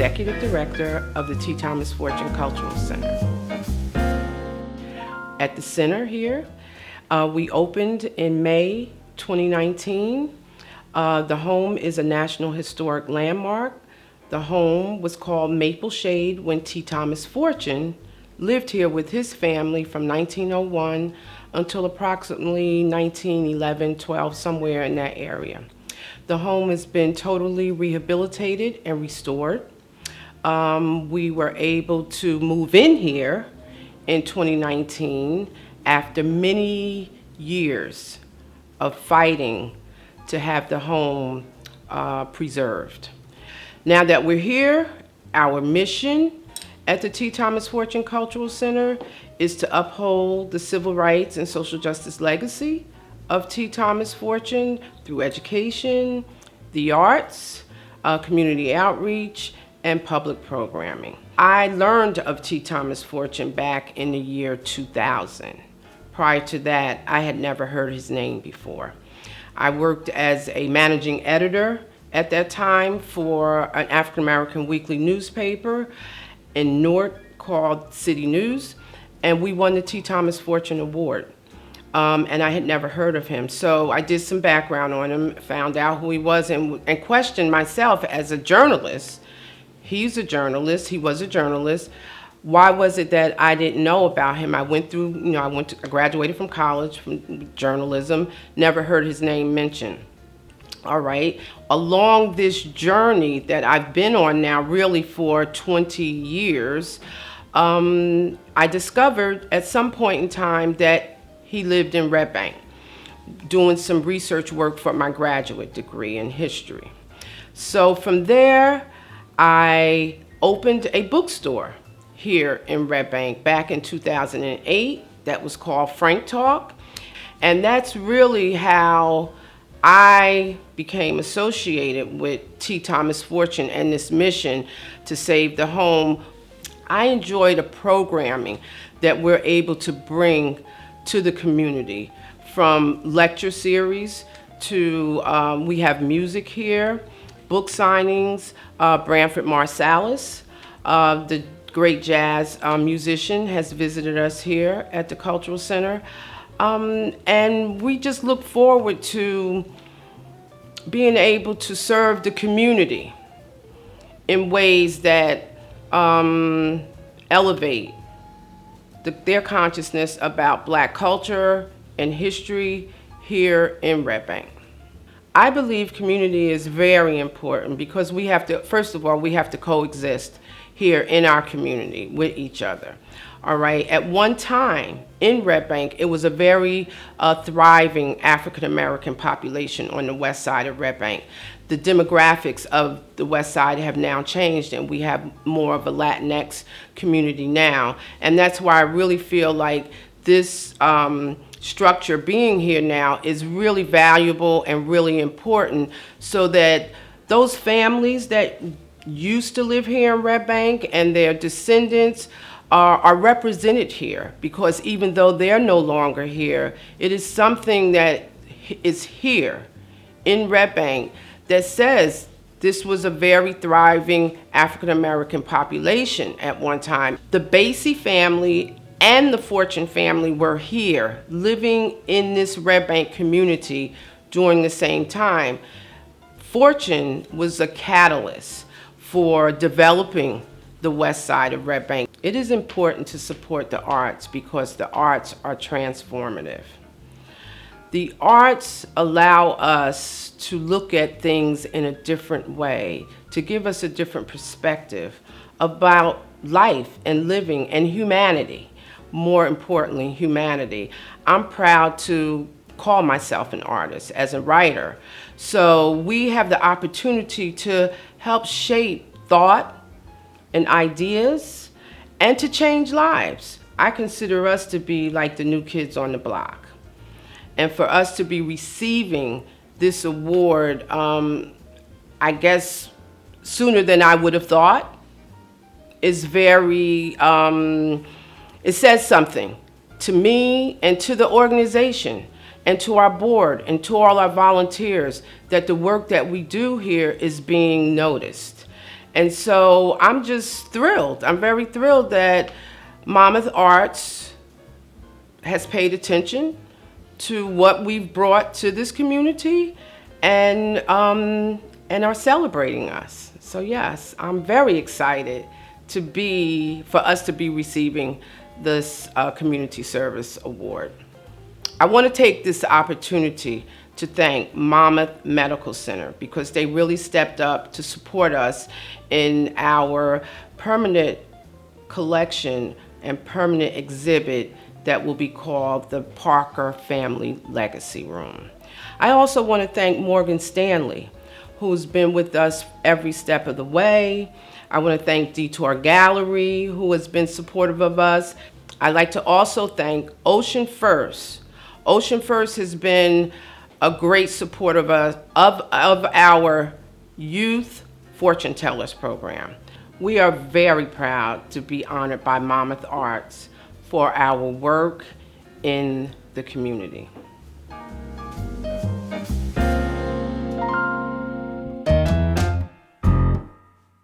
Executive Director of the T. Thomas Fortune Cultural Center. At the center here, we opened in May 2019. The home is a National Historic Landmark. The home was called Maple Shade when T. Thomas Fortune lived here with his family from 1901 until approximately 1911, 12, somewhere in that area. The home has been totally rehabilitated and restored. We were able to move in here in 2019 after many years of fighting to have the home preserved. Now that we're here, our mission at the T. Thomas Fortune Cultural Center is to uphold the civil rights and social justice legacy of T. Thomas Fortune through education, the arts, community outreach, and public programming. I learned of T. Thomas Fortune back in the year 2000. Prior to that, I had never heard his name before. I worked as a managing editor at that time for an African American weekly newspaper in North called City News, and we won the T. Thomas Fortune Award. And I had never heard of him. So I did some background on him, found out who he was, and questioned myself as a journalist. He's a journalist, he was a journalist. Why was it that I didn't know about him? I went through, I graduated from college, from journalism, never heard his name mentioned. All right, along this journey that I've been on now really for 20 years, I discovered at some point in time that he lived in Red Bank, doing some research work for my graduate degree in history. So from there, I opened a bookstore here in Red Bank back in 2008 that was called Frank Talk. And that's really how I became associated with T. Thomas Fortune and this mission to save the home. I enjoy the programming that we're able to bring to the community, from lecture series to, we have music here, book signings. Branford Marsalis, the great jazz musician, has visited us here at the Cultural Center. And we just look forward to being able to serve the community in ways that elevate their consciousness about Black culture and history here in Red Bank. I believe community is very important because we have to, first of all, we have to coexist here in our community with each other. All right, at one time in Red Bank, it was a very thriving African American population on the west side of Red Bank. The demographics of the west side have now changed, and we have more of a Latinx community now. And that's why I really feel like this structure being here now is really valuable and really important, so that those families that used to live here in Red Bank and their descendants are represented here, because even though they're no longer here, it is something that is here in Red Bank that says this was a very thriving African American population at one time. The Basie family and the Fortune family were here living in this Red Bank community during the same time. Fortune was a catalyst for developing the west side of Red Bank. It is important to support the arts because the arts are transformative. The arts allow us to look at things in a different way, to give us a different perspective about life and living and humanity. More importantly, humanity. I'm proud to call myself an artist as a writer. So we have the opportunity to help shape thought and ideas and to change lives. I consider us to be like the new kids on the block. And for us to be receiving this award, I guess sooner than I would have thought, is very, it says something to me and to the organization and to our board and to all our volunteers that the work that we do here is being noticed. And so I'm just thrilled. I'm very thrilled that Monmouth Arts has paid attention to what we've brought to this community and are celebrating us. So yes, I'm very excited for us to be receiving this Community Service Award. I want to take this opportunity to thank Monmouth Medical Center because they really stepped up to support us in our permanent collection and permanent exhibit that will be called the Parker Family Legacy Room. I also want to thank Morgan Stanley, who's been with us every step of the way. I want to thank Detour Gallery, who has been supportive of us. I'd like to also thank Ocean First. Ocean First has been a great supporter of our youth fortune tellers program. We are very proud to be honored by Monmouth Arts for our work in the community.